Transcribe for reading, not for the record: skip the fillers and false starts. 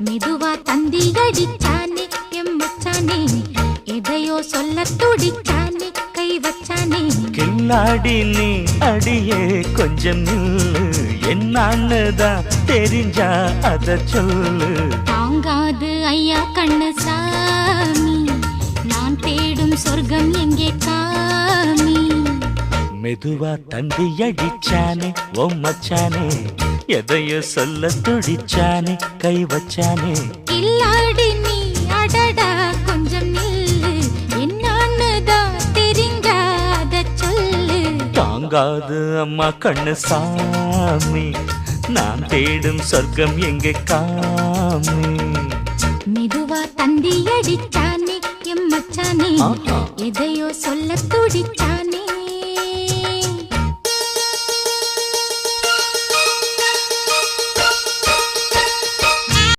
மெதுவா தந்தி அடிச்சானே எம் மச்சானே, எதையோ சொல்ல துடிச்சானே கை வச்சானே. கில்லாடி நீ அடியே கொஞ்சம் நில்லு, என்னான்னுதான் தெரிஞ்சா அத சொல்லு. தாங்காது ஐயா கண்ணு சாமி, நான் தேடும் சொர்க்கம் எங்கே காமி. மெதுவா தந்தி அடிச்சானே ஓ மச்சானே, எதையோ சொல்ல துடிச்சானே கை வச்சானே. இல்லாடி நீ அடடா கொஞ்சம் நில்லு, என்னான்னுதான் தெரிஞ்சாத சொல்லு. தாங்காது அம்மா கண்ணு சாமி, நான் தேடும் சொர்க்கம் எங்கே காமி. மெதுவா தந்தி அடிச்சானே எம் மச்சானே, எதையோ சொல்ல துடிச்சானே